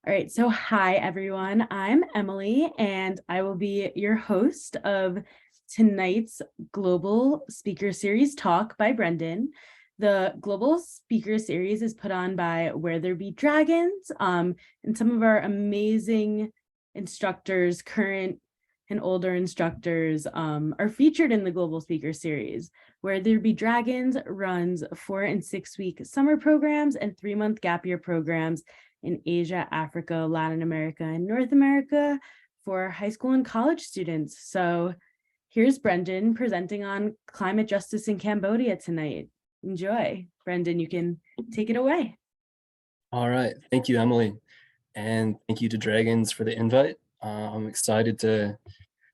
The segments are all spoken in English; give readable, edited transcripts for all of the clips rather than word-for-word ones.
All right, so hi everyone. I'm Emily, and I will be your host of tonight's Global Speaker Series talk by Brendon. The Global Speaker Series is put on by Where There Be Dragons, and some of our amazing instructors, current and older instructors, are featured in the Global Speaker Series. Where There Be Dragons runs 4 and 6 week summer programs and 3-month gap year programs in Asia, Africa, Latin America, and North America for high school and college students. So here's Brendon presenting on climate justice in Cambodia tonight. Enjoy. Brendon, you can take it away. All right. Thank you, Emily. And thank you to Dragons for the invite. I'm excited to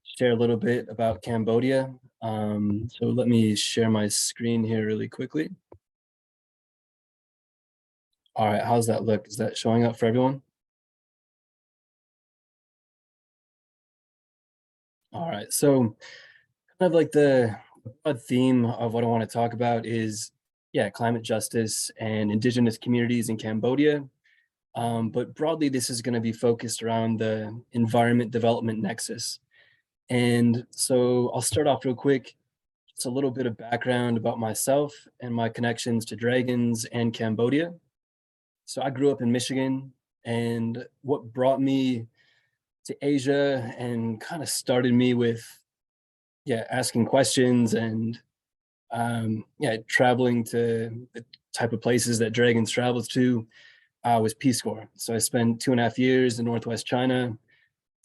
share a little bit about Cambodia. So let me share my screen here really quickly. All right, how's that look? Is that showing up for everyone? All right, so kind of like the broad theme of what I want to talk about is, yeah, climate justice and indigenous communities in Cambodia. But broadly, this is going to be focused around the environment development nexus. And so I'll start off real quick. Just a little bit of background about myself and my connections to dragons and Cambodia. So I grew up in Michigan, and what brought me to Asia and kind of started me with, yeah, asking questions and, yeah, traveling to the type of places that dragons travels to was Peace Corps. So I spent 2.5 years in Northwest China,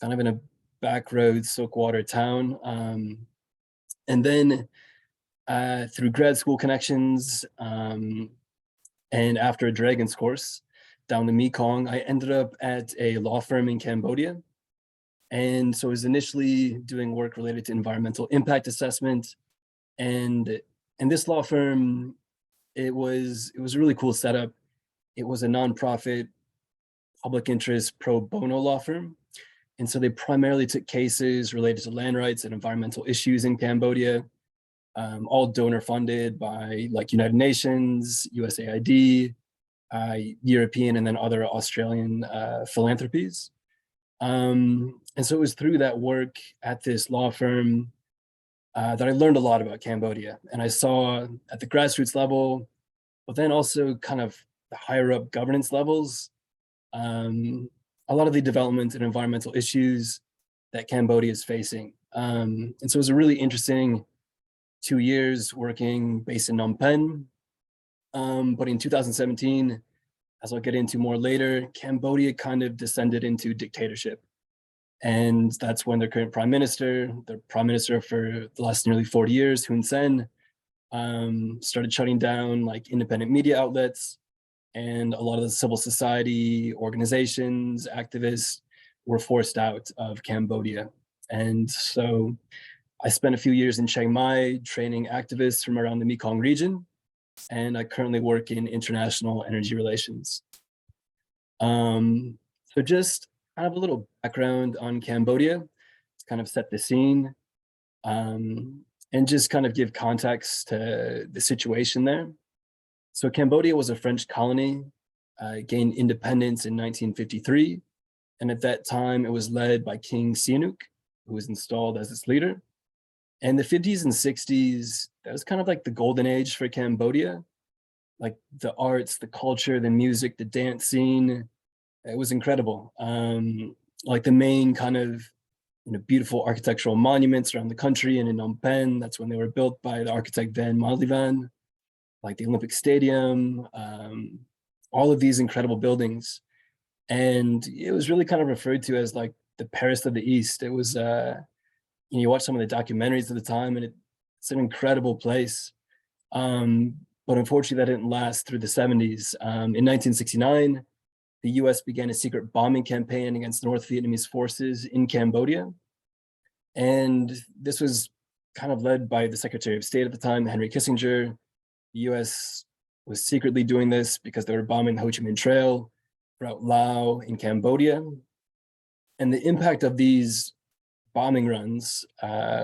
kind of in a back road Silkwater town. And then through grad school connections and after a Dragons course down the Mekong, I ended up at a law firm in Cambodia. And so I was initially doing work related to environmental impact assessment. And in this law firm, it was a really cool setup. It was a nonprofit, public interest pro bono law firm. And so they primarily took cases related to land rights and environmental issues in Cambodia, all donor funded by like United Nations, USAID, European, and then other Australian philanthropies. And so it was through that work at this law firm that I learned a lot about Cambodia. And I saw at the grassroots level, but then also kind of the higher up governance levels, a lot of the development and environmental issues that Cambodia is facing. And so it was a really interesting 2 years working based in Phnom Penh. But in 2017, as I'll get into more later, Cambodia kind of descended into dictatorship. And that's when their current the prime minister for the last nearly 40 years, Hun Sen, started shutting down like independent media outlets, and a lot of the civil society organizations, activists were forced out of Cambodia. And so I spent a few years in Chiang Mai training activists from around the Mekong region, and I currently work in international energy relations. So just kind of a little background on Cambodia to kind of set the scene, and just kind of give context to the situation there. So Cambodia was a French colony, gained independence in 1953, and at that time it was led by King Sihanouk, who was installed as its leader. And the 50s and 60s, that was kind of like the golden age for Cambodia, like the arts, the culture, the music, the dance scene. It was incredible. Like the main kind of beautiful architectural monuments around the country and in Phnom Penh. That's when they were built by the architect Van Madlivan, like the Olympic Stadium, all of these incredible buildings. And it was really kind of referred to as like the Paris of the East. It was, you watch some of the documentaries at the time, and it's an incredible place. But unfortunately, that didn't last through the 70s. In 1969, the US began a secret bombing campaign against North Vietnamese forces in Cambodia. And this was kind of led by the Secretary of State at the time, Henry Kissinger. The US was secretly doing this because they were bombing the Ho Chi Minh Trail throughout Laos in Cambodia. And the impact of these bombing runs,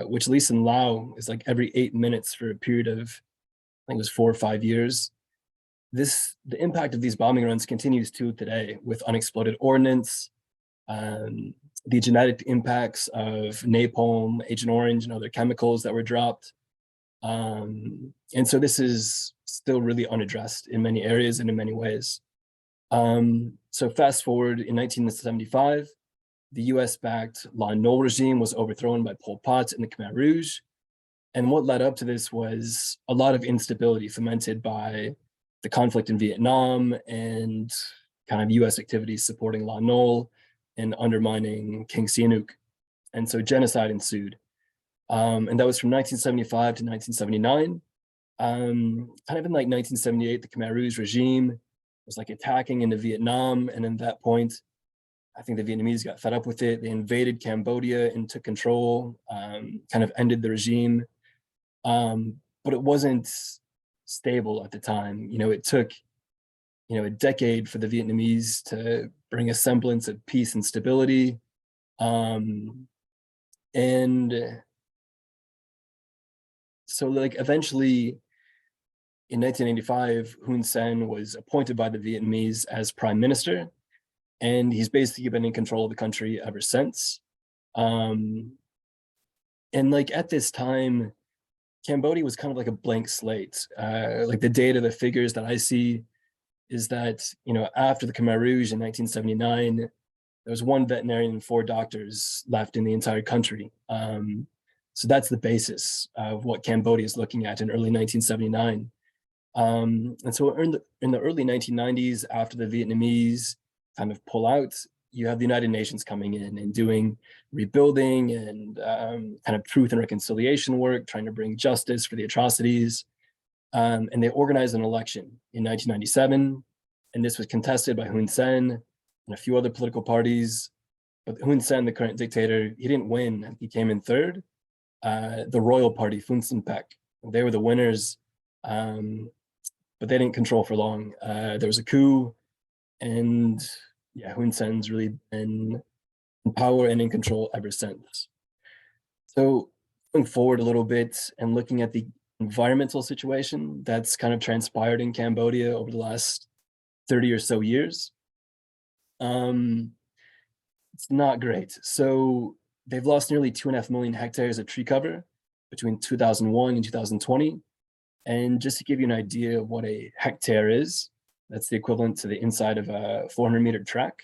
which at least in Laos is like every 8 minutes for a period of, I think it was 4 or 5 years, the impact of these bombing runs continues to today with unexploded ordnance, um, the genetic impacts of napalm, Agent Orange, and other chemicals that were dropped. And so this is still really unaddressed in many areas and in many ways. So fast forward in 1975, the US-backed Lon Nol regime was overthrown by Pol Pot in the Khmer Rouge. And what led up to this was a lot of instability fomented by the conflict in Vietnam and kind of US activities supporting Lon Nol and undermining King Sihanouk. And so genocide ensued. And that was from 1975 to 1979. Kind of in like 1978, the Khmer Rouge regime was like attacking into Vietnam. And at that point, I think the Vietnamese got fed up with it. They invaded Cambodia and took control, kind of ended the regime. But it wasn't stable at the time. It took, a decade for the Vietnamese to bring a semblance of peace and stability. And so like eventually in 1985, Hun Sen was appointed by the Vietnamese as prime minister, and he's basically been in control of the country ever since. And like at this time, Cambodia was kind of like a blank slate. Like the data, the figures that I see is that, after the Khmer Rouge in 1979, there was one veterinarian and 4 doctors left in the entire country. So that's the basis of what Cambodia is looking at in early 1979. And so in the early 1990s, after the Vietnamese kind of pull out, you have the United Nations coming in and doing rebuilding and kind of truth and reconciliation work, trying to bring justice for the atrocities. And they organized an election in 1997, and this was contested by Hun Sen and a few other political parties. But Hun Sen, the current dictator, he didn't win. He came in third. The royal party, Phun Sen Pek, they were the winners, but they didn't control for long. There was a coup, and yeah, Hun Sen's really been in power and in control ever since. So going forward a little bit and looking at the environmental situation that's kind of transpired in Cambodia over the last 30 or so years, it's not great. So they've lost nearly 2.5 million hectares of tree cover between 2001 and 2020. And just to give you an idea of what a hectare is, that's the equivalent to the inside of a 400-meter track.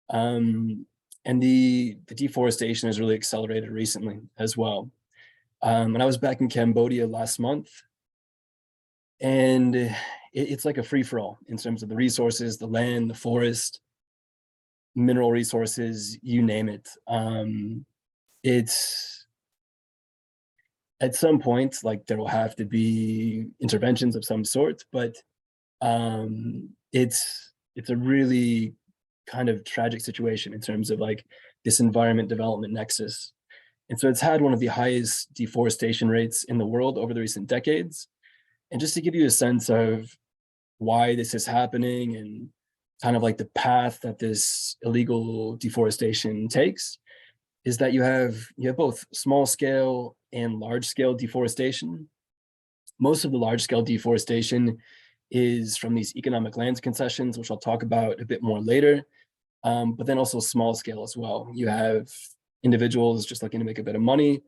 And the deforestation has really accelerated recently as well. And I was back in Cambodia last month, and it's like a free-for-all in terms of the resources, the land, the forest, mineral resources, you name it. It's at some point, like there will have to be interventions of some sort, but it's a really kind of tragic situation in terms of like this environment development nexus. And so it's had one of the highest deforestation rates in the world over the recent decades. And just to give you a sense of why this is happening and kind of like the path that this illegal deforestation takes, is that you have both small scale and large scale deforestation. Most of the large scale deforestation is from these economic lands concessions, which I'll talk about a bit more later, but then also small scale as well. You have individuals just looking to make a bit of money,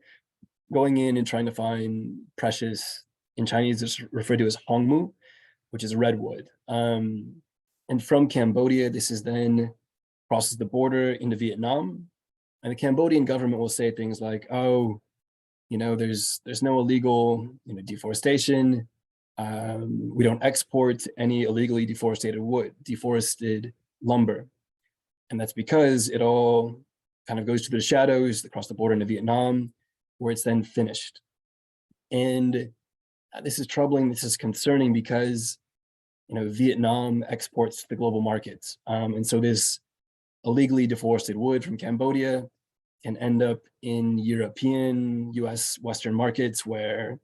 going in and trying to find precious, in Chinese it's referred to as hongmu, which is redwood. And from Cambodia, this is then crosses the border into Vietnam. And the Cambodian government will say things like, oh, there's no illegal deforestation. We don't export any illegally deforested lumber. And that's because it all kind of goes to the shadows across the border into Vietnam, where it's then finished. And this is troubling, this is concerning because, Vietnam exports to the global markets. And so this illegally deforested wood from Cambodia can end up in European, US, Western markets where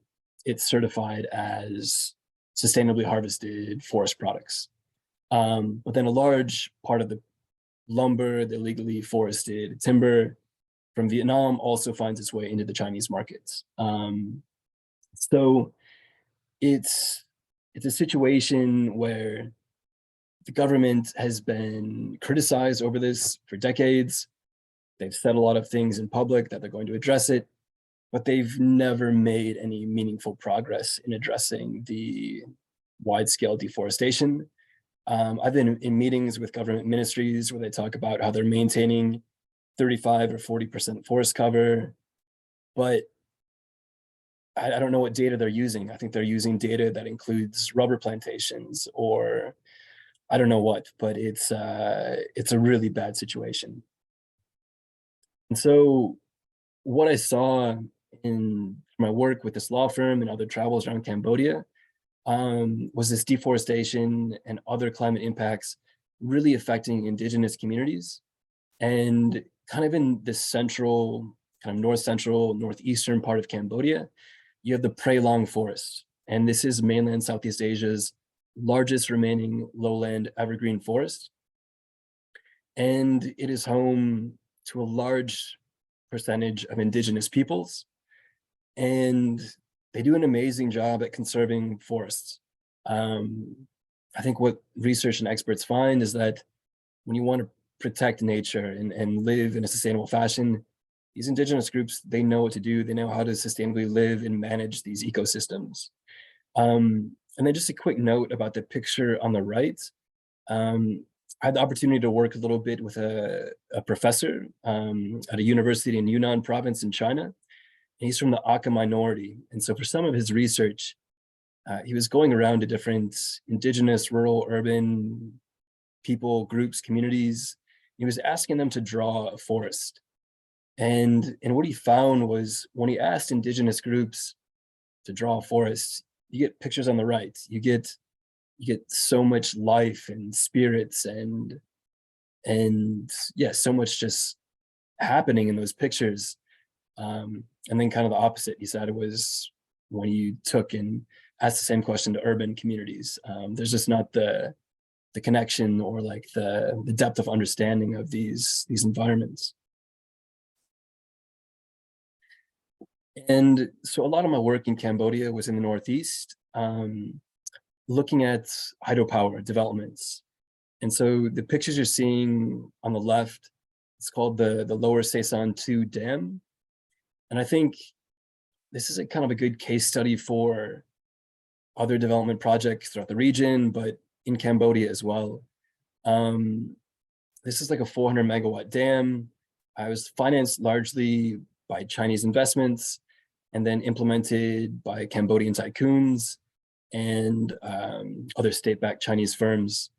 it's certified as sustainably harvested forest products. But then a large part of the lumber, the illegally forested timber from Vietnam also finds its way into the Chinese markets. So it's it's a situation where the government has been criticized over this for decades. They've said a lot of things in public that they're going to address it, but they've never made any meaningful progress in addressing the wide-scale deforestation. I've been in meetings with government ministries where they talk about how they're maintaining 35 or 40% forest cover, but I don't know what data they're using. I think they're using data that includes rubber plantations or I don't know what, but it's a really bad situation. And so what I saw in my work with this law firm and other travels around Cambodia was this deforestation and other climate impacts really affecting indigenous communities. And kind of in the central, kind of north central, northeastern part of Cambodia, you have the Prey Long Forest. And this is mainland Southeast Asia's largest remaining lowland evergreen forest. And it is home to a large percentage of indigenous peoples. And they do an amazing job at conserving forests. I think what research and experts find is that when you want to protect nature and live in a sustainable fashion, these indigenous groups, they know what to do. They know how to sustainably live and manage these ecosystems. And then just a quick note about the picture on the right. I had the opportunity to work a little bit with a professor at a university in Yunnan province in China. And he's from the Aka minority. And so for some of his research, he was going around to different indigenous, rural, urban people, groups, communities. He was asking them to draw a forest. And what he found was when he asked indigenous groups to draw a forest, you get pictures on the right. You get so much life and spirits and yeah, so much just happening in those pictures. And then kind of the opposite, he said, it was when you took and asked the same question to urban communities. There's just not the connection or like the depth of understanding of these environments. And so a lot of my work in Cambodia was in the Northeast, looking at hydropower developments. And so the pictures you're seeing on the left, it's called the Lower Sason 2 Dam. And I think this is a kind of a good case study for other development projects throughout the region, but in Cambodia as well. This is like a 400 megawatt dam. I was financed largely by Chinese investments and then implemented by Cambodian tycoons and other state-backed Chinese firms.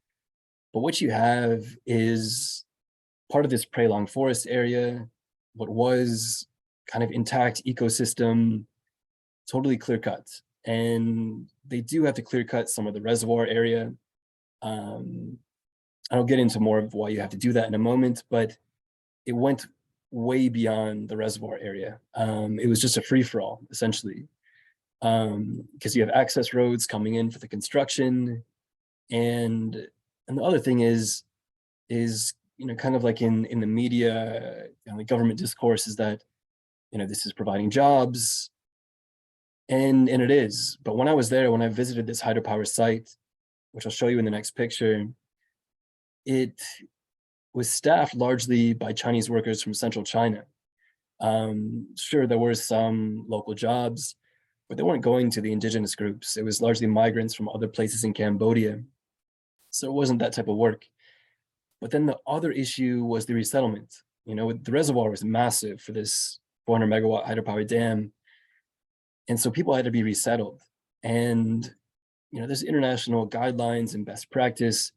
But what you have is part of this Prey Long Forest area, what was kind of intact ecosystem, totally clear cut. And they do have to clear cut some of the reservoir area. I'll get into more of why you have to do that in a moment, but it went way beyond the reservoir area. It was just a free-for-all, essentially, because you have access roads coming in for the construction. And the other thing is kind of like in the media, the government discourse is that, this is providing jobs, and it is. But when I was there, when I visited this hydropower site, which I'll show you in the next picture, it was staffed largely by Chinese workers from central China. Sure, there were some local jobs, but they weren't going to the indigenous groups. It was largely migrants from other places in Cambodia. So it wasn't that type of work. But then the other issue was the resettlement. The reservoir was massive for this 400 megawatt hydropower dam. And so people had to be resettled. And, there's international guidelines and best practice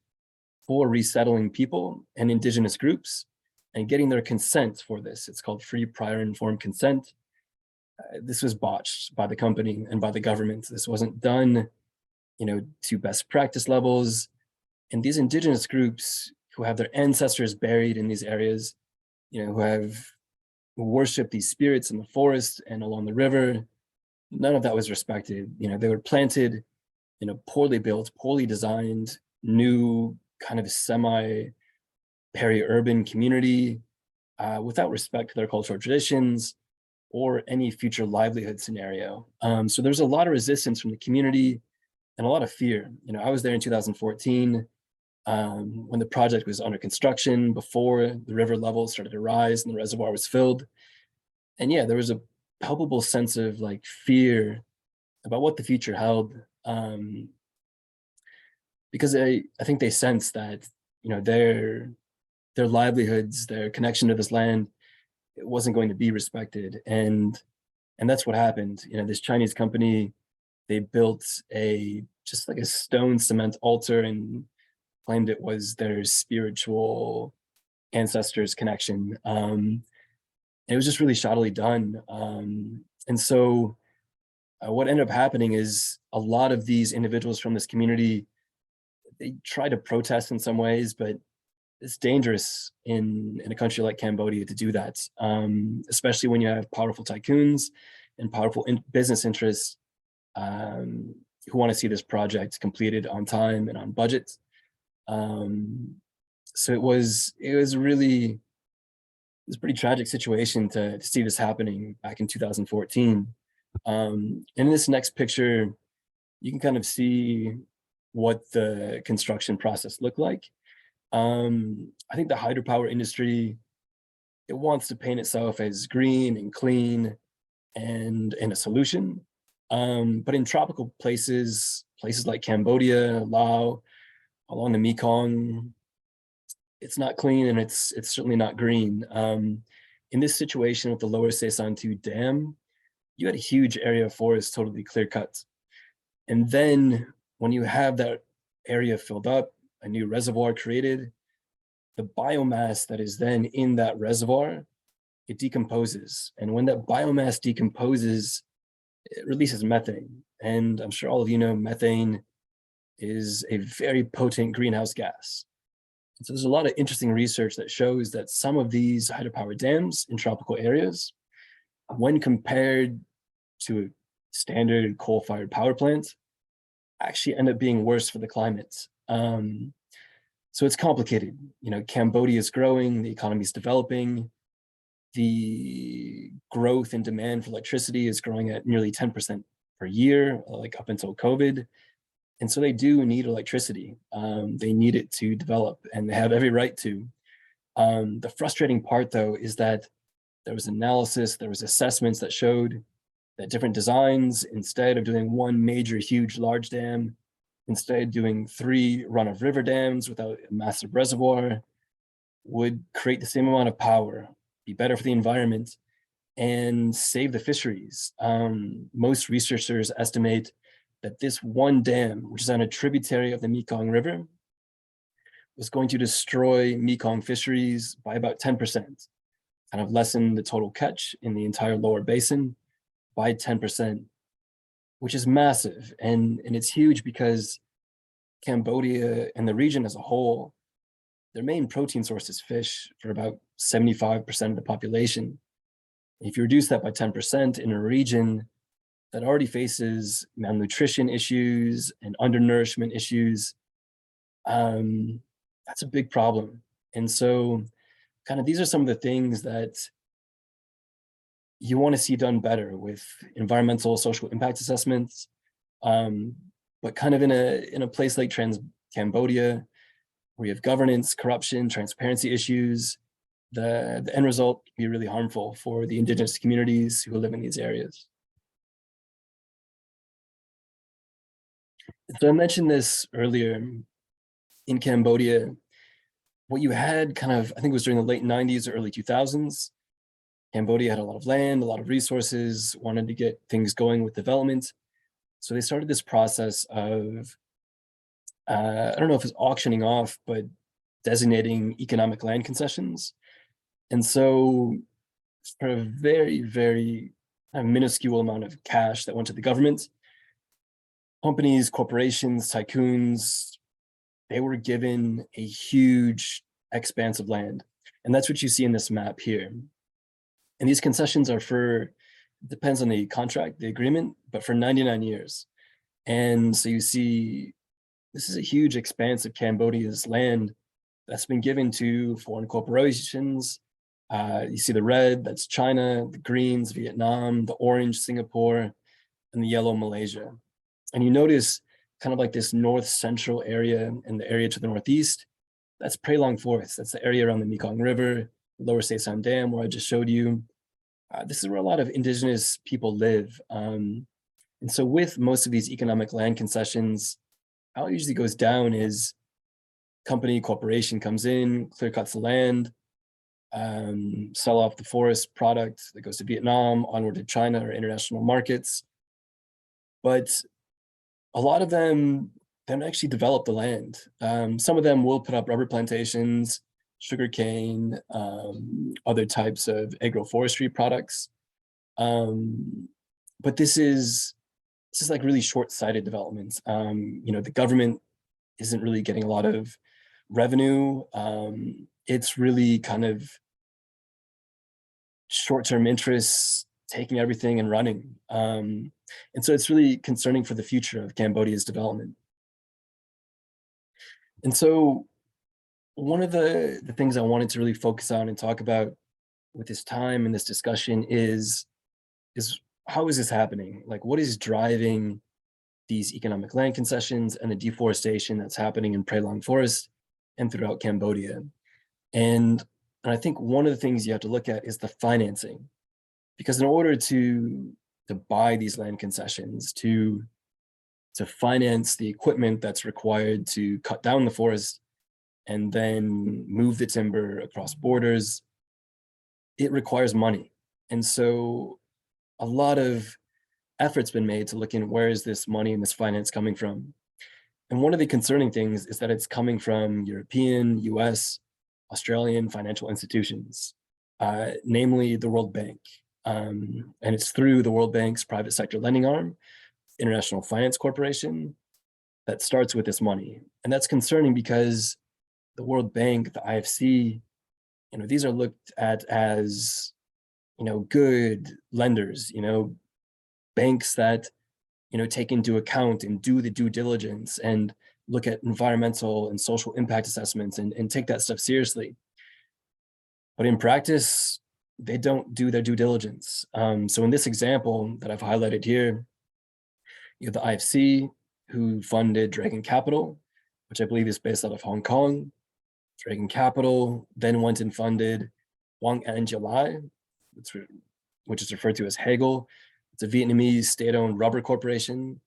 for resettling people and indigenous groups and getting their consent for this. It's called free, prior, informed consent. This was botched by the company and by the government. This wasn't done, to best practice levels. And these indigenous groups who have their ancestors buried in these areas, who have worshipped these spirits in the forest and along the river, none of that was respected. They were planted in a poorly built, poorly designed, new kind of semi-peri-urban community without respect to their cultural traditions or any future livelihood scenario. So there's a lot of resistance from the community and a lot of fear. I was there in 2014 when the project was under construction, before the river level started to rise and the reservoir was filled. And yeah, there was a palpable sense of like fear about what the future held, because I think they sensed that their livelihoods, their connection to this land, it wasn't going to be respected, and that's what happened. This Chinese company, they built a just like a stone cement altar and claimed it was their spiritual ancestors' connection. It was just really shoddily done. And so what ended up happening is a lot of these individuals from this community, they try to protest in some ways, but it's dangerous in a country like Cambodia to do that, especially when you have powerful tycoons and powerful business interests who want to see this project completed on time and on budget. So it was a pretty tragic situation to see this happening back in 2014. In this next picture, you can kind of see what the construction process looked like. I think the hydropower industry, it wants to paint itself as green and clean and a solution. But in tropical places like Cambodia, Laos, along the Mekong, it's not clean and it's certainly not green. In this situation with the Lower Sesan 2 Dam, you had a huge area of forest totally clear cut. And then when you have that area filled up, a new reservoir created, the biomass that is then in that reservoir, it decomposes. And when that biomass decomposes, it releases methane. And I'm sure all of you know methane is a very potent greenhouse gas. And so there's a lot of interesting research that shows that some of these hydropower dams in tropical areas, when compared to a standard coal-fired power plant, actually end up being worse for the climate. So it's complicated. Cambodia is growing, the economy is developing, the growth in demand for electricity is growing at nearly 10% per year, like up until COVID. And so they do need electricity. They need it to develop, and they have every right to. The frustrating part, though, is that there was analysis, there was assessments that showed that different designs, instead of doing one major, huge, large dam, instead doing 3 run-of-river dams without a massive reservoir, would create the same amount of power, be better for the environment, and save the fisheries. Most researchers estimate that this one dam, which is on a tributary of the Mekong River, was going to destroy Mekong fisheries by about 10%, kind of lessen the total catch in the entire lower basin by 10%, which is massive. And it's huge because Cambodia and the region as a whole, their main protein source is fish for about 75% of the population. If you reduce that by 10% in a region that already faces malnutrition issues and undernourishment issues, that's a big problem. And so kind of these are some of the things that you want to see done better with environmental social impact assessments. But kind of in a place like Cambodia, where you have governance, corruption, transparency issues, the end result can be really harmful for the indigenous communities who live in these areas. So I mentioned this earlier. In Cambodia, what you had kind of, I think it was during the late 90s or early 2000s, Cambodia had a lot of land, a lot of resources, wanted to get things going with development. So they started this process of, I don't know if it's auctioning off, but designating economic land concessions. And so for a very, very minuscule amount of cash that went to the government, companies, corporations, tycoons, they were given a huge expanse of land. And that's what you see in this map here. And these concessions are for, depends on the contract, the agreement, but for 99 years. And so you see, this is a huge expanse of Cambodia's land that's been given to foreign corporations. You see the red, that's China, the greens, Vietnam, the orange, Singapore, and the yellow, Malaysia. And you notice kind of like this north central area and the area to the northeast, that's Pralong Forest. That's the area around the Mekong River, Lower Sason Dam, where I just showed you. This is where a lot of indigenous people live. And so with most of these economic land concessions, how it usually goes down is corporation comes in, clear cuts the land, sell off the forest product that goes to Vietnam, onward to China or international markets. But a lot of them don't actually develop the land. Some of them will put up rubber plantations, sugarcane, other types of agroforestry products. But this is like really short-sighted developments. The government isn't really getting a lot of revenue. It's really kind of short-term interests taking everything and running. And so it's really concerning for the future of Cambodia's development. And so one of the things I wanted to really focus on and talk about with this time and this discussion is how is this happening? Like, what is driving these economic land concessions and the deforestation that's happening in Pralong Forest and throughout Cambodia? And I think one of the things you have to look at is the financing, because in order to buy these land concessions, to finance the equipment that's required to cut down the forest and then move the timber across borders, it requires money. And so a lot of effort's been made to look in where is this money and this finance coming from. And one of the concerning things is that it's coming from European, US, Australian financial institutions, namely the World Bank. And it's through the World Bank's private sector lending arm, International Finance Corporation, that starts with this money. And that's concerning because the World Bank, the IFC, these are looked at as, good lenders, banks that, take into account and do the due diligence and look at environmental and social impact assessments and take that stuff seriously. But in practice, they don't do their due diligence. So in this example that I've highlighted here, you have the IFC who funded Dragon Capital, which I believe is based out of Hong Kong. Dragon Capital then went and funded Quang An July, which is referred to as Hagel. It's a Vietnamese state-owned rubber corporation.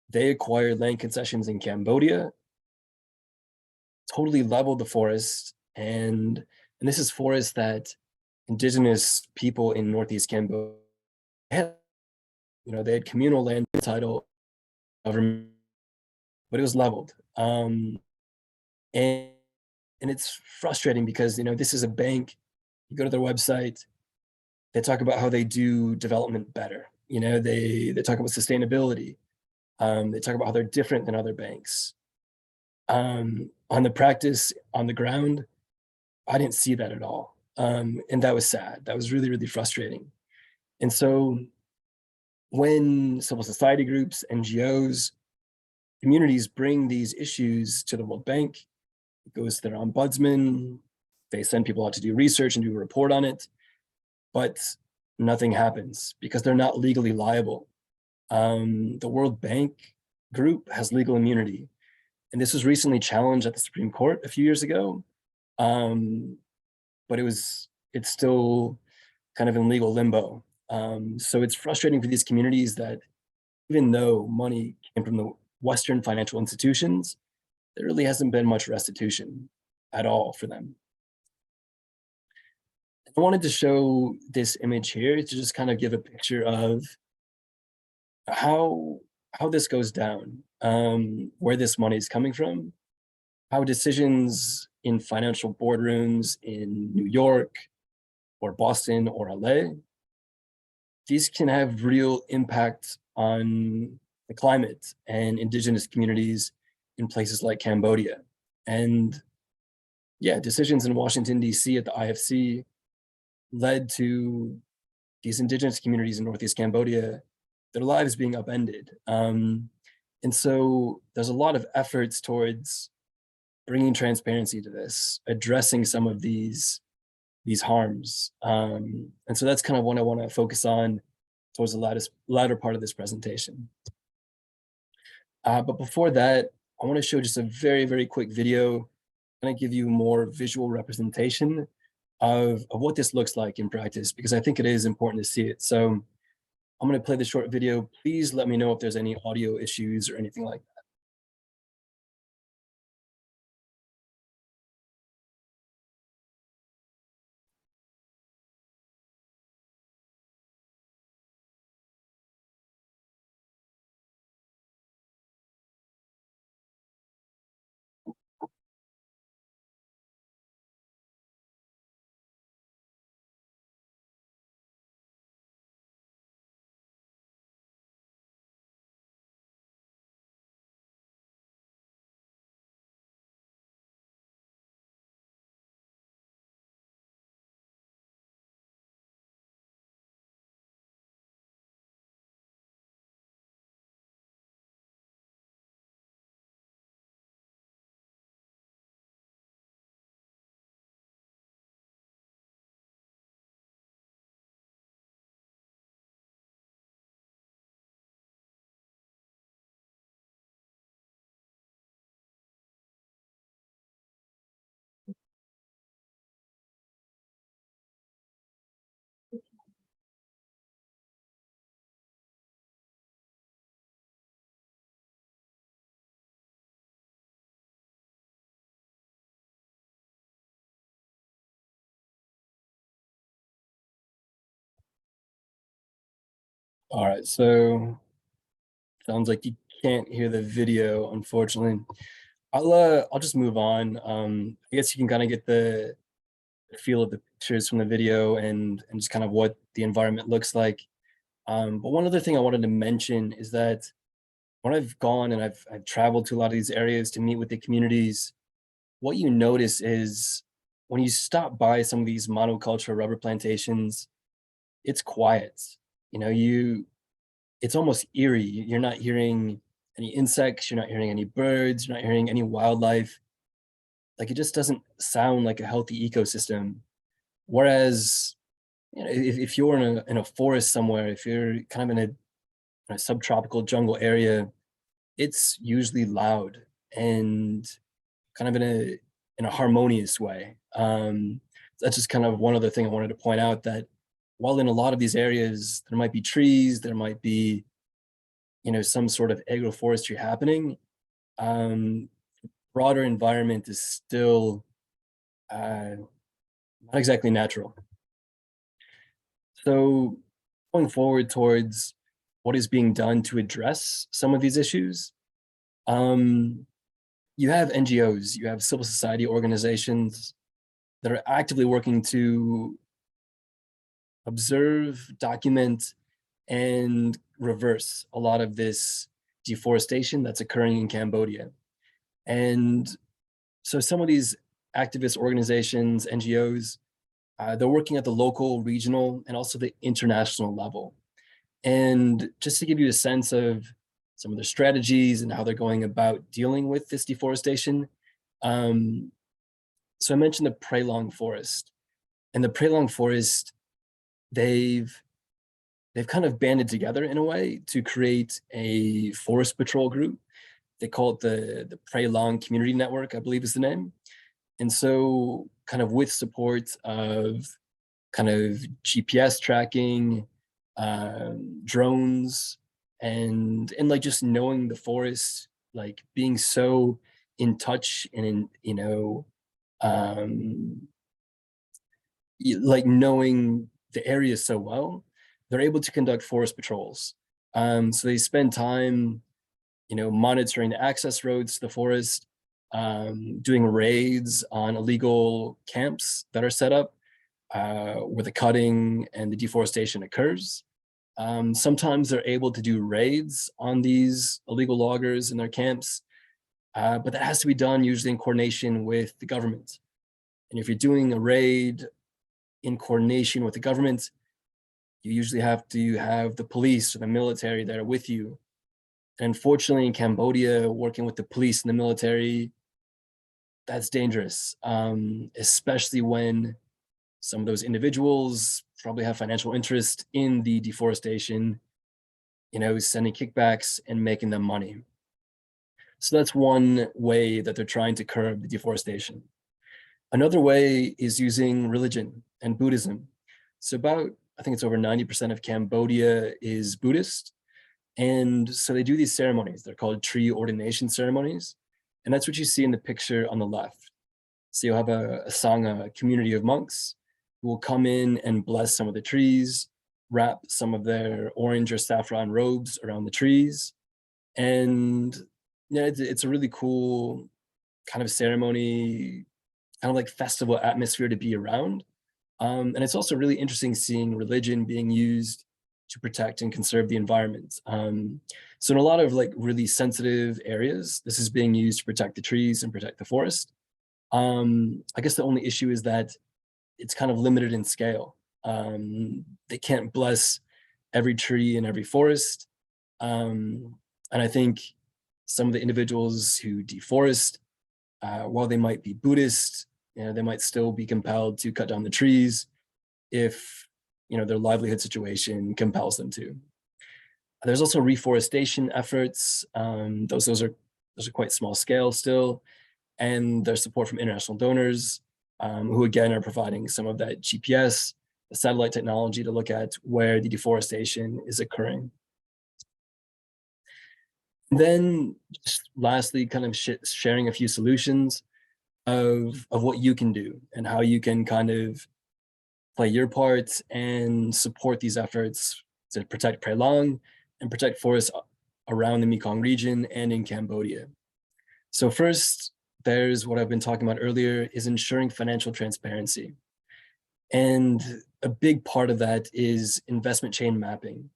They acquired land concessions in Cambodia, totally leveled the forest, and this is forest that indigenous people in Northeast Cambodia had. They had communal land title government, but it was leveled. And it's frustrating because this is a bank. You go to their website, they talk about how they do development better. They talk about sustainability. They talk about how they're different than other banks. On the practice, on the ground, I didn't see that at all. And that was sad. That was really, really frustrating. And so when civil society groups, NGOs, communities bring these issues to the World Bank, it goes to their ombudsman, they send people out to do research and do a report on it, but nothing happens because they're not legally liable. The World Bank group has legal immunity, and this was recently challenged at the Supreme Court a few years ago, but it's still kind of in legal limbo. So it's frustrating for these communities that even though money came from the Western financial institutions, there really hasn't been much restitution at all for them. I wanted to show this image here to just kind of give a picture of how this goes down, where this money is coming from, how decisions in financial boardrooms in New York or Boston or LA, these can have real impact on the climate and indigenous communities in places like Cambodia. And yeah, decisions in Washington, DC at the IFC led to these indigenous communities in Northeast Cambodia, their lives being upended. And so there's a lot of efforts towards bringing transparency to this, addressing some of these harms. And so that's kind of what I want to focus on towards the latter part of this presentation. But before that, I want to show just a very, very quick video, kind of give you more visual representation of what this looks like in practice, because I think it is important to see it. So I'm going to play the short video. Please let me know if there's any audio issues or anything like that. All right, so sounds like you can't hear the video, unfortunately. I'll just move on. I guess you can kind of get the feel of the pictures from the video and just kind of what the environment looks like. But one other thing I wanted to mention is that when I've gone and I've traveled to a lot of these areas to meet with the communities, what you notice is when you stop by some of these monoculture rubber plantations, it's quiet. You know, it's almost eerie. You're not hearing any insects, you're not hearing any birds, you're not hearing any wildlife. Like it just doesn't sound like a healthy ecosystem. Whereas, you know, if you're in a forest somewhere, if you're kind of in a subtropical jungle area, it's usually loud and kind of in a harmonious way. That's just kind of one other thing I wanted to point out, that while in a lot of these areas there might be trees, there might be, you know, some sort of agroforestry happening, um, broader environment is still not exactly natural. So going forward towards what is being done to address some of these issues, um, you have NGOs, you have civil society organizations that are actively working to observe, document, and reverse a lot of this deforestation that's occurring in Cambodia. And so some of these activist organizations, NGOs, they're working at the local, regional, and also the international level. And just to give you a sense of some of their strategies and how they're going about dealing with this deforestation, um, so I mentioned the Prelong Forest. And the Prelong Forest, they've they've kind of banded together in a way to create a forest patrol group. They call it the Prelong Community Network, I believe is the name. And so kind of with support of kind of GPS tracking, drones, and like just knowing the forest, like being so in touch and in, you know, um, like knowing the area so well, they're able to conduct forest patrols. So they spend time, you know, monitoring the access roads to the forest, doing raids on illegal camps that are set up where the cutting and the deforestation occurs. Sometimes they're able to do raids on these illegal loggers in their camps, but that has to be done usually in coordination with the government. And if you're doing a raid in coordination with the government, you usually have to have the police or the military that are with you. And unfortunately, in Cambodia, working with the police and the military, that's dangerous, especially when some of those individuals probably have financial interest in the deforestation, you know, sending kickbacks and making them money. So that's one way that they're trying to curb the deforestation. Another way is using religion and Buddhism. So I think it's over 90% of Cambodia is Buddhist. And so they do these ceremonies. They're called tree ordination ceremonies. And that's what you see in the picture on the left. So you'll have a sangha, a community of monks who will come in and bless some of the trees, wrap some of their orange or saffron robes around the trees. And yeah, it's a really cool kind of ceremony, kind of like festival atmosphere to be around. And it's also really interesting seeing religion being used to protect and conserve the environment. So in a lot of like really sensitive areas, this is being used to protect the trees and protect the forest. I guess the only issue is that it's kind of limited in scale. They can't bless every tree in every forest. And I think some of the individuals who deforest, while they might be Buddhist, they might still be compelled to cut down the trees if their livelihood situation compels them to. There's also reforestation efforts. Those are quite small scale still, and there's support from international donors who again are providing some of that GPS, the satellite technology to look at where the deforestation is occurring. And then just lastly, kind of sharing a few solutions of what you can do and how you can kind of play your part and support these efforts to protect Prey Long and protect forests around the Mekong region and in Cambodia. So first, there's what I've been talking about earlier, is ensuring financial transparency. And a big part of that is investment chain mapping. And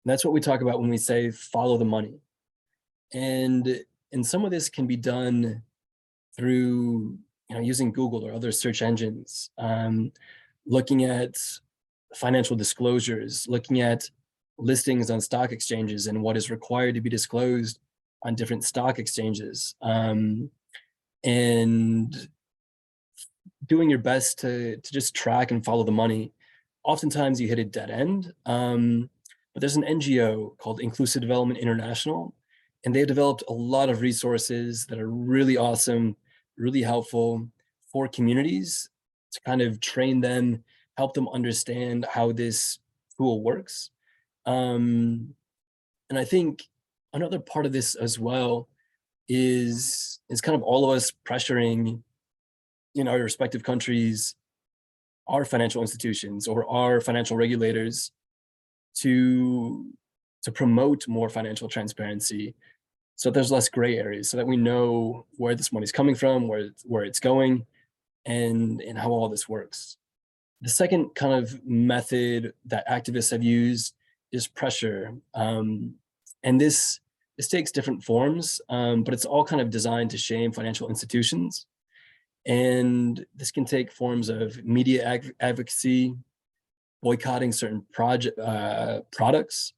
that's what we talk about when we say follow the money. And some of this can be done through using Google or other search engines, looking at financial disclosures, looking at listings on stock exchanges and what is required to be disclosed on different stock exchanges, and doing your best to just track and follow the money. Oftentimes you hit a dead end, but there's an NGO called Inclusive Development International, and they've developed a lot of resources that are really awesome, really helpful for communities to kind of train them, help them understand how this tool works. And I think another part of this as well is kind of all of us pressuring our respective countries, our financial institutions or our financial regulators to promote more financial transparency, so there's less gray areas, so that we know where this money's coming from, where it's going, and how all this works. The second kind of method that activists have used is pressure. And this takes different forms, but it's all kind of designed to shame financial institutions. And this can take forms of media advocacy, boycotting certain products,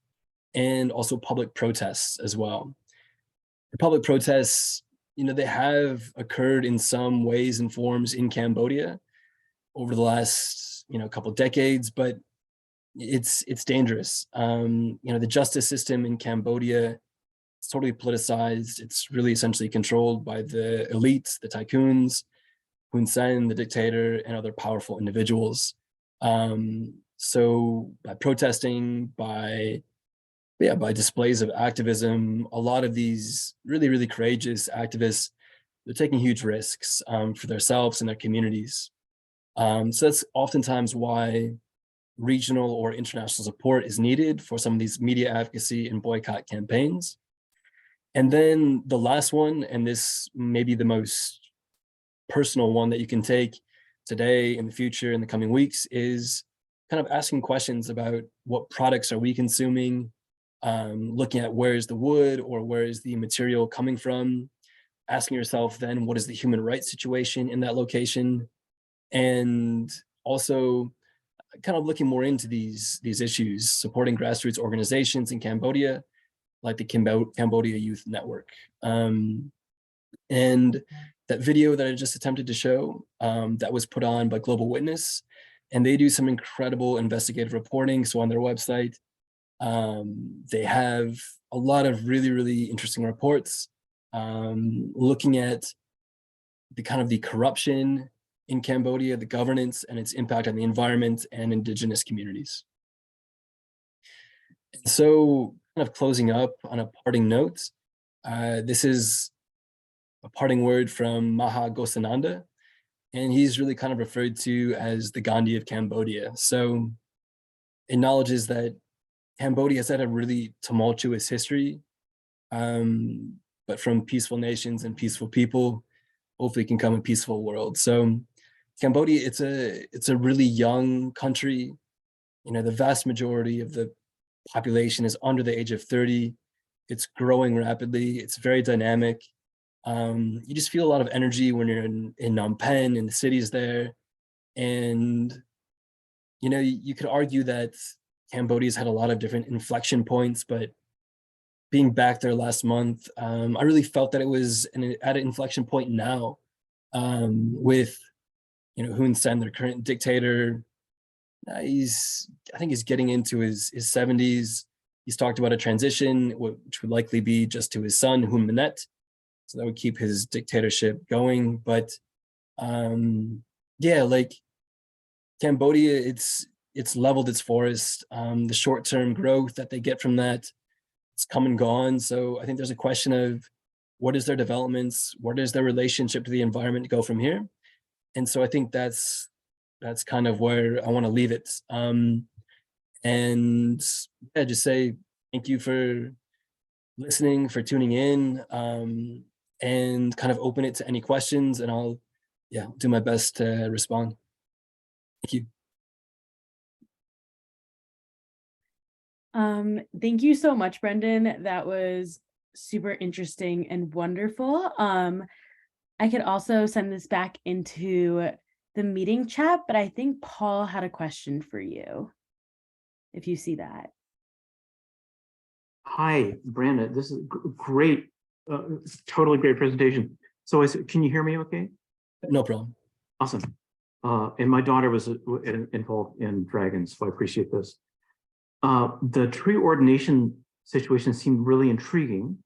and also public protests as well. The public protests, they have occurred in some ways and forms in Cambodia over the last, couple decades, but it's dangerous. The justice system in Cambodia is totally politicized. It's really essentially controlled by the elites, the tycoons, Hun Sen, the dictator, and other powerful individuals. So by protesting, by displays of activism, a lot of these really, really courageous activists, they're taking huge risks for themselves and their communities. So that's oftentimes why regional or international support is needed for some of these media advocacy and boycott campaigns. And then the last one, and this may be the most personal one that you can take today, in the future, in the coming weeks, is kind of asking questions about what products are we consuming, looking at where is the wood or where is the material coming from, asking yourself then what is the human rights situation in that location, and also kind of looking more into these issues, supporting grassroots organizations in Cambodia, like the Cambodia Youth Network. And that video that I just attempted to show, that was put on by Global Witness, and they do some incredible investigative reporting. So on their website, they have a lot of really, really interesting reports. looking at the kind of the corruption in Cambodia, the governance and its impact on the environment and indigenous communities. And so kind of closing up on a parting note, this is a parting word from Maha Ghosananda, and he's really kind of referred to as the Gandhi of Cambodia. So acknowledges that Cambodia has had a really tumultuous history, but from peaceful nations and peaceful people, hopefully can come a peaceful world. So Cambodia, it's a really young country. You know, the vast majority of the population is under the age of 30. It's growing rapidly. It's very dynamic. You just feel a lot of energy when you're in Phnom Penh and the cities there. And, you know, you could argue that Cambodia's had a lot of different inflection points, but being back there last month, I really felt that it was at an inflection point now, with, you know, Hun Sen, their current dictator. I think he's getting into his 70s. He's talked about a transition, which would likely be just to his son, Hun Manet. So that would keep his dictatorship going. But yeah, like Cambodia, it's leveled its forest. The short-term growth that they get from that, it's come and gone. So I think there's a question of what is their developments, what is their relationship to the environment go from here? And so I think that's kind of where I want to leave it. And yeah, just say thank you for listening, for tuning in, and kind of open it to any questions, and I'll do my best to respond. Thank you. Thank you so much, Brendon. That was super interesting and wonderful. I could also send this back into the meeting chat, but I think Paul had a question for you, if you see that. Hi, Brandon. This is great, totally great presentation. So can you hear me okay? No problem. Awesome. And my daughter was involved in dragons, so I appreciate this. The tree ordination situation seemed really intriguing.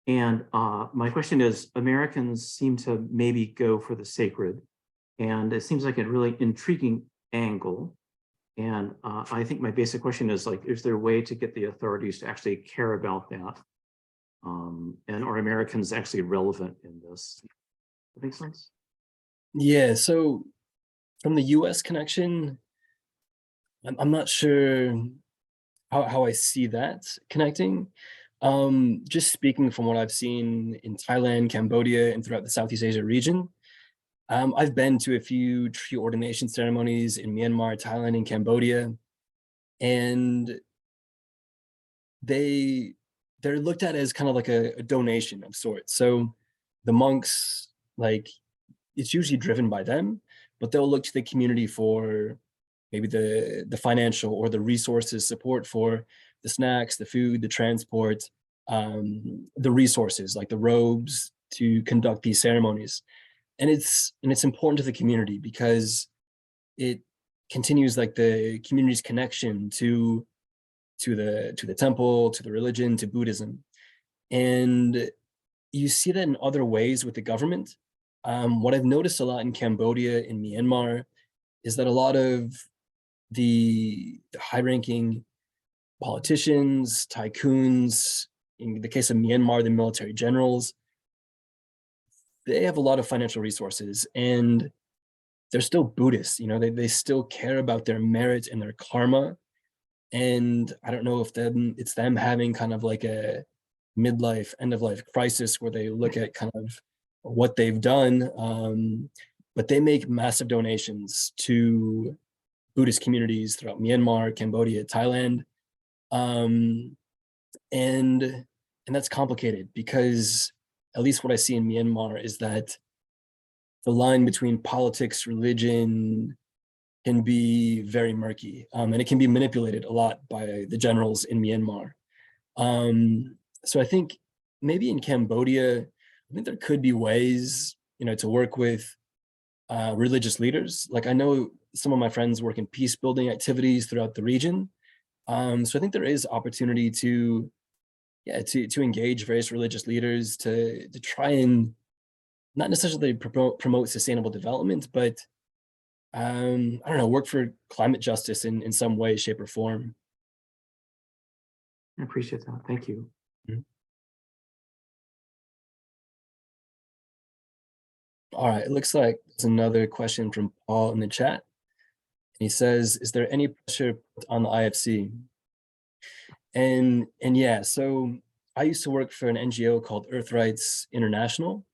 And my question is, Americans seem to maybe go for the sacred, and it seems like a really intriguing angle. And I think my basic question is, like, is there a way to get the authorities to actually care about that? And are Americans actually relevant in this? That makes sense? Yeah, so from the US connection, I'm not sure how I see that connecting. Just speaking from what I've seen in Thailand, Cambodia, and throughout the Southeast Asia region, I've been to a few tree ordination ceremonies in Myanmar, Thailand, and Cambodia, and they're looked at as kind of like a donation of sorts. So the monks, like, it's usually driven by them, but they'll look to the community for maybe the financial or the resources support for the snacks, the food, the transport, the resources like the robes to conduct these ceremonies. And it's important to the community because it continues like the community's connection to the temple, to the religion, to Buddhism. And you see that in other ways with the government. What I've noticed a lot in Cambodia, in Myanmar, is that a lot of the high-ranking politicians, tycoons, in the case of Myanmar, the military generals, they have a lot of financial resources, and they're still Buddhists. You know, they still care about their merit and their karma. And I don't know if it's them having kind of like a midlife, end of life crisis where they look at kind of what they've done. But they make massive donations to Buddhist communities throughout Myanmar, Cambodia, Thailand. And that's complicated because at least what I see in Myanmar is that the line between politics, religion can be very murky, and it can be manipulated a lot by the generals in Myanmar. So I think maybe in Cambodia, I think there could be ways, you know, to work with religious leaders. Like I know some of my friends work in peace building activities throughout the region. So I think there is opportunity to yeah, to engage various religious leaders to try and not necessarily promote sustainable development, but I don't know, work for climate justice in some way, shape, or form. I appreciate that. Thank you. Mhm. All right, it looks like there's another question from Paul in the chat. He says, is there any pressure put on the IFC? And yeah, so I used to work for an NGO called Earth Rights International.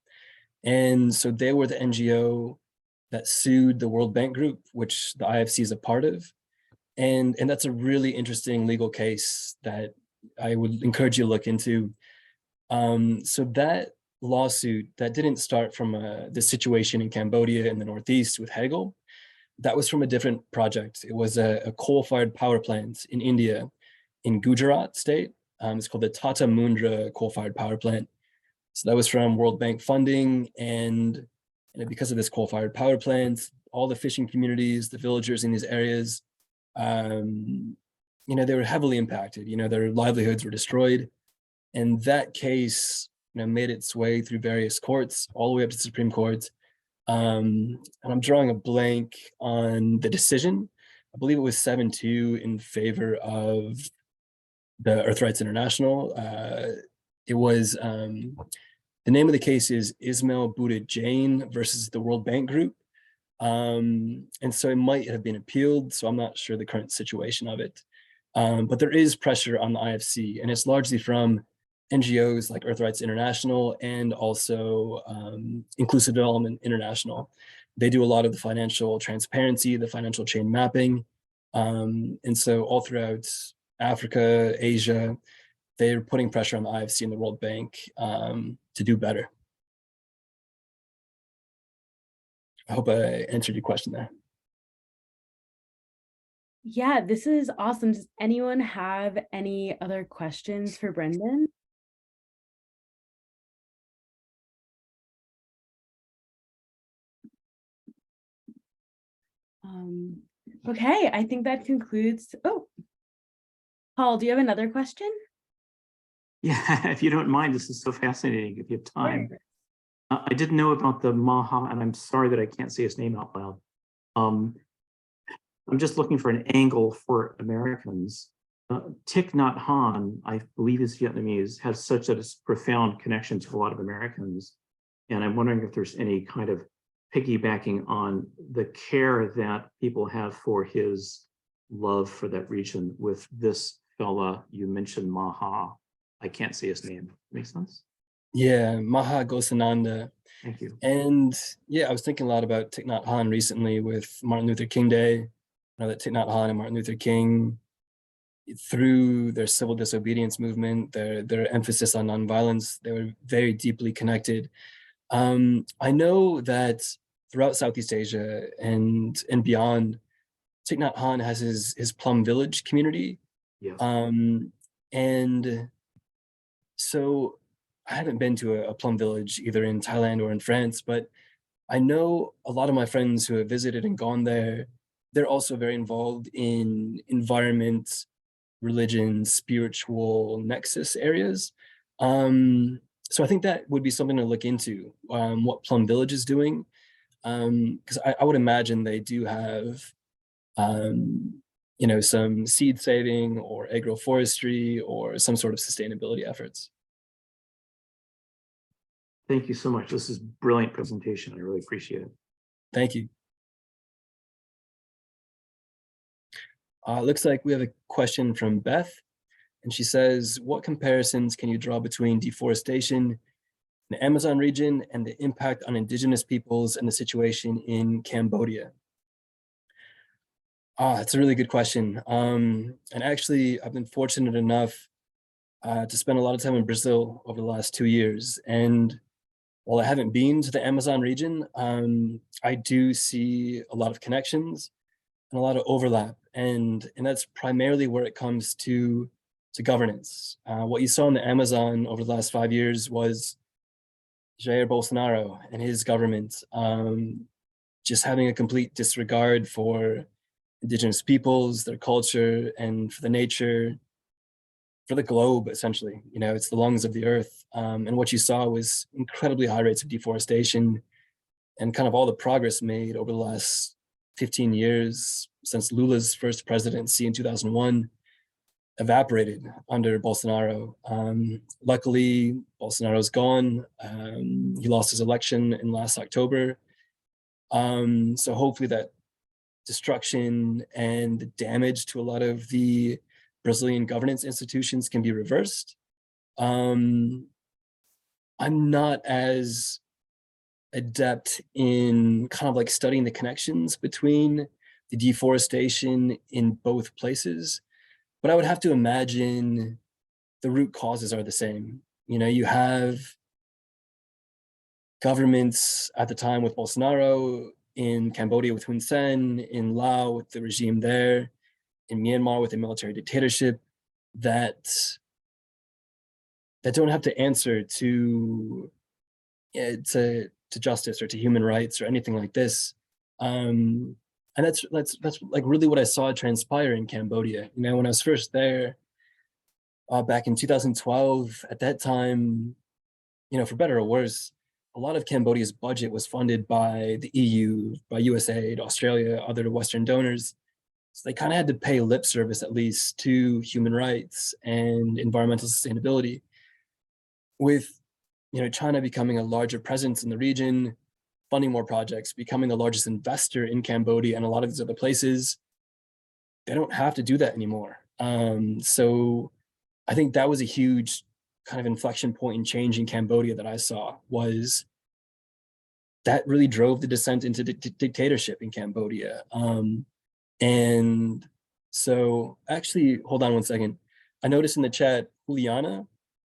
And so they were the NGO that sued the World Bank Group, which the IFC is a part of. And that's a really interesting legal case that I would encourage you to look into. So that lawsuit that didn't start from the situation in Cambodia in the Northeast with Hegel. That was from a different project. It was a coal-fired power plant in India, in Gujarat state. It's called the Tata Mundra coal-fired power plant. So that was from World Bank funding, and because of this coal-fired power plant, all the fishing communities, the villagers in these areas, they were heavily impacted. Their livelihoods were destroyed, and that case, made its way through various courts, all the way up to the Supreme Court. And I'm drawing a blank on the decision. I believe it was 7-2 in favor of the Earth Rights International. It was the name of the case is Ismail Buddha Jain versus the World Bank Group. And so it might have been appealed. So I'm not sure the current situation of it. But there is pressure on the IFC, and it's largely from NGOs like Earth Rights International and also Inclusive Development International. They do a lot of the financial transparency, the financial chain mapping. And so all throughout Africa, Asia, they're putting pressure on the IFC and the World Bank to do better. I hope I answered your question there. Yeah, this is awesome. Does anyone have any other questions for Brendon? Okay, I think that concludes. Oh, Paul, do you have another question? Yeah, if you don't mind, this is so fascinating. If you have time, Sure. I didn't know about the Maha, and I'm sorry that I can't say his name out loud. I'm just looking for an angle for Americans. Thich Nhat Hanh, I believe is Vietnamese, has such a profound connection to a lot of Americans. And I'm wondering if there's any kind of piggybacking on the care that people have for his love for that region with this fella you mentioned, Maha. I can't say his name. Makes sense? Yeah, Maha Ghosananda. Thank you. And yeah, I was thinking a lot about Thich Nhat Hanh recently with Martin Luther King Day. I know that Thich Nhat Hanh and Martin Luther King, through their civil disobedience movement, their emphasis on nonviolence, they were very deeply connected. I know that throughout Southeast Asia and beyond, Thich Nhat Hanh has his Plum Village community. Yes. And so I haven't been to a Plum Village either in Thailand or in France, but I know a lot of my friends who have visited and gone there, they're also very involved in environment, religion, spiritual nexus areas. So I think that would be something to look into, what Plum Village is doing, because I would imagine they do have, some seed saving or agroforestry or some sort of sustainability efforts. Thank you so much. This is brilliant presentation. I really appreciate it. Thank you. Looks like we have a question from Beth, and she says, what comparisons can you draw between deforestation in the Amazon region and the impact on indigenous peoples and the situation in Cambodia? That's a really good question. And actually, I've been fortunate enough to spend a lot of time in Brazil over the last 2 years. And while I haven't been to the Amazon region, I do see a lot of connections and a lot of overlap. And that's primarily where it comes to governance. What you saw in the Amazon over the last 5 years was Jair Bolsonaro and his government just having a complete disregard for indigenous peoples, their culture, and for the nature for the globe, essentially. You know, it's the lungs of the earth. And what you saw was incredibly high rates of deforestation and kind of all the progress made over the last 15 years since Lula's first presidency in 2001 evaporated under Bolsonaro. Luckily, Bolsonaro's gone. He lost his election in last October. So hopefully that destruction and the damage to a lot of the Brazilian governance institutions can be reversed. I'm not as adept in kind of like studying the connections between the deforestation in both places, but I would have to imagine the root causes are the same. You know, you have governments at the time with Bolsonaro, in Cambodia with Hun Sen, in Laos with the regime there, in Myanmar with a military dictatorship that don't have to answer to justice or to human rights or anything like this. And that's like really what I saw transpire in Cambodia. You know, when I was first there back in 2012, at that time, you know, for better or worse, a lot of Cambodia's budget was funded by the EU, by USAID, Australia, other Western donors. So they kind of had to pay lip service, at least, to human rights and environmental sustainability. With, you know, China becoming a larger presence in the region, funding more projects, becoming the largest investor in Cambodia and a lot of these other places, they don't have to do that anymore. So I think that was a huge kind of inflection point in change in Cambodia that I saw, was that really drove the descent into dictatorship in Cambodia. And so actually, hold on one second. I noticed in the chat, Juliana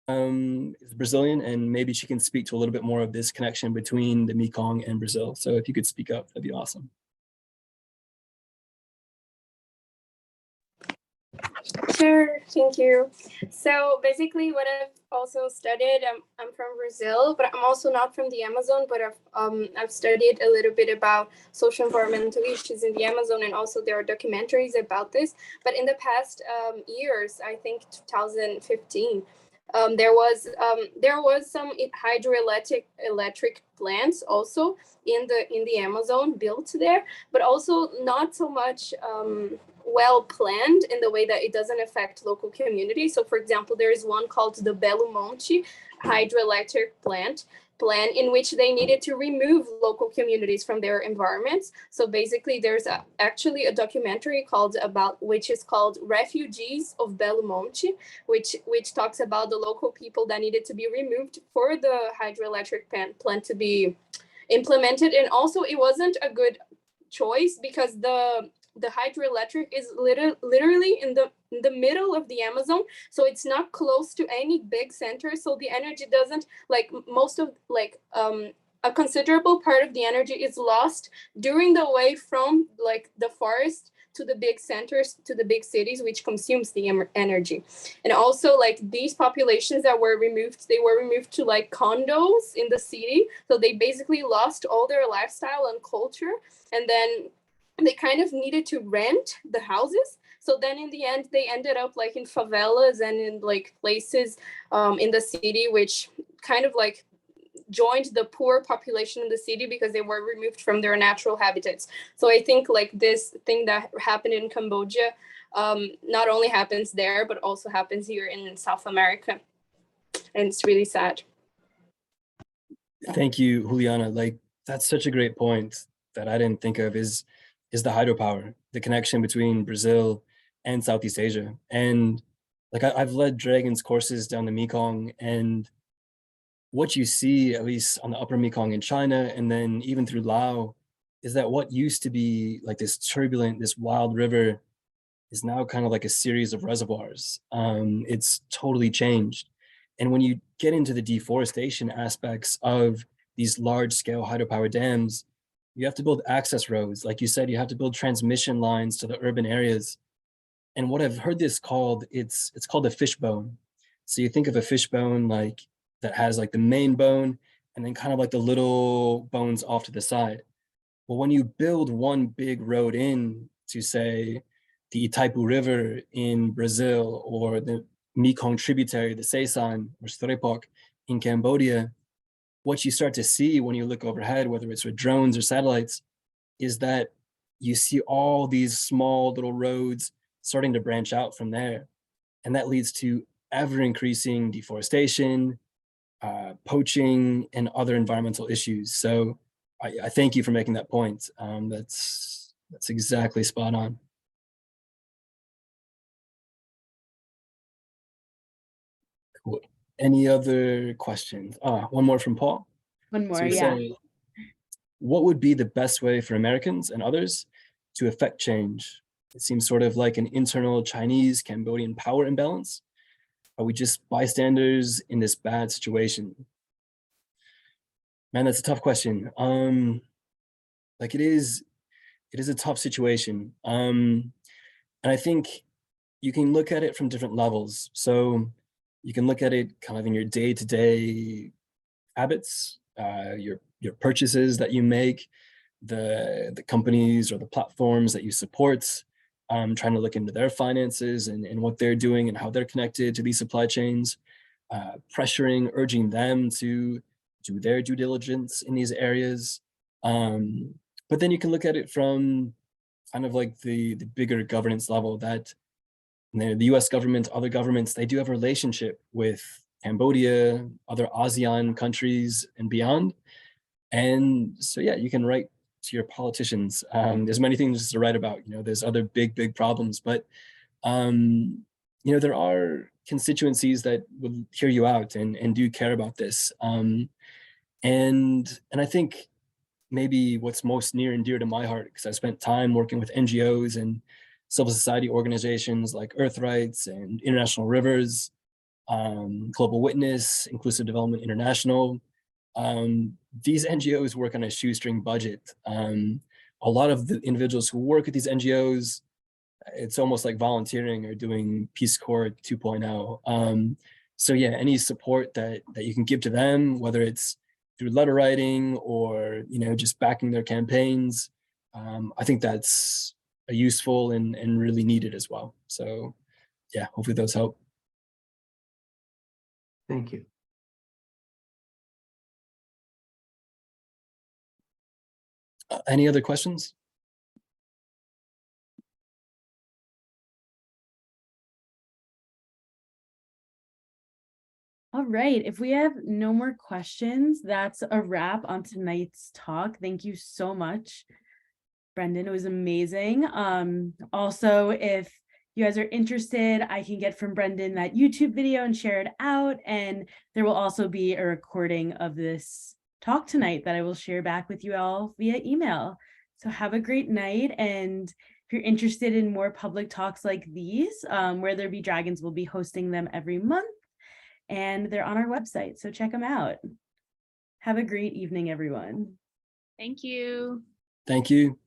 is Brazilian, and maybe she can speak to a little bit more of this connection between the Mekong and Brazil. So if you could speak up, that'd be awesome. Sure, thank you. So basically what I've also studied, I'm from Brazil, but I'm also not from the Amazon, but I've studied a little bit about social environmental issues in the Amazon, and also there are documentaries about this. But in the past years, I think 2015, there was some electric plants also in the Amazon built there, but also not so much well planned in the way that it doesn't affect local communities. So for example, there is one called the Belo Monte hydroelectric plant in which they needed to remove local communities from their environments. So basically there's actually a documentary which is called Refugees of Belo Monte, which talks about the local people that needed to be removed for the hydroelectric plant to be implemented. And also it wasn't a good choice because the hydroelectric is literally in the middle of the Amazon, so it's not close to any big center, so the energy doesn't, like, most of, like, a considerable part of the energy is lost during the way from, like, the forest to the big centers, to the big cities, which consumes the energy. And also, like, these populations that were removed, they were removed to, like, condos in the city, so they basically lost all their lifestyle and culture, and then they kind of needed to rent the houses. So then in the end, they ended up like in favelas and in like places in the city, which kind of like joined the poor population in the city because they were removed from their natural habitats. So I think like this thing that happened in Cambodia not only happens there, but also happens here in South America. And it's really sad. Thank you, Juliana. Like, that's such a great point that I didn't think of, is the hydropower, the connection between Brazil and Southeast Asia. And like I've led Dragon's courses down the Mekong, and what you see, at least on the upper Mekong in China, and then even through Laos, is that what used to be like this turbulent, this wild river is now kind of like a series of reservoirs. It's totally changed. And when you get into the deforestation aspects of these large scale hydropower dams, you have to build access roads. Like you said, you have to build transmission lines to the urban areas. And what I've heard this called, it's called a fishbone. So you think of a fishbone like that has like the main bone and then kind of like the little bones off to the side. Well, when you build one big road in to, say, the Itaipu River in Brazil, or the Mekong tributary, the Sesan or Strepok in Cambodia, what you start to see when you look overhead, whether it's with drones or satellites, is that you see all these small little roads starting to branch out from there. And that leads to ever increasing deforestation, poaching, and other environmental issues. So I thank you for making that point. That's exactly spot on. Cool. Any other questions? One more from Paul. One more, So we yeah. say, what would be the best way for Americans and others to affect change? It seems sort of like an internal Chinese-Cambodian power imbalance. Are we just bystanders in this bad situation? Man, that's a tough question. Like it is a tough situation. And I think you can look at it from different levels. So you can look at it kind of in your day-to-day habits, your purchases that you make, the companies or the platforms that you support, trying to look into their finances and what they're doing and how they're connected to these supply chains, pressuring, urging them to do their due diligence in these areas. But then you can look at it from kind of like the bigger governance level that the US government, other governments, they do have a relationship with Cambodia, other ASEAN countries and beyond. And so, yeah, you can write to your politicians. There's many things to write about, there's other big problems, but, there are constituencies that will hear you out and do care about this. And I think maybe what's most near and dear to my heart, because I spent time working with NGOs and civil society organizations like Earth Rights and International Rivers, Global Witness, Inclusive Development International. These NGOs work on a shoestring budget. A lot of the individuals who work at these NGOs, it's almost like volunteering or doing Peace Corps 2.0. So yeah, any support that you can give to them, whether it's through letter writing or just backing their campaigns, I think that's a useful and really needed as well. So yeah, hopefully those help. Thank you. Any other questions? All right, if we have no more questions, that's a wrap on tonight's talk. Thank you so much, Brendon. It was amazing. Also, if you guys are interested, I can get from Brendon that YouTube video and share it out. And there will also be a recording of this talk tonight that I will share back with you all via email. So have a great night. And if you're interested in more public talks like these, Where There Be Dragons will be hosting them every month. And they're on our website, so check them out. Have a great evening, everyone. Thank you. Thank you.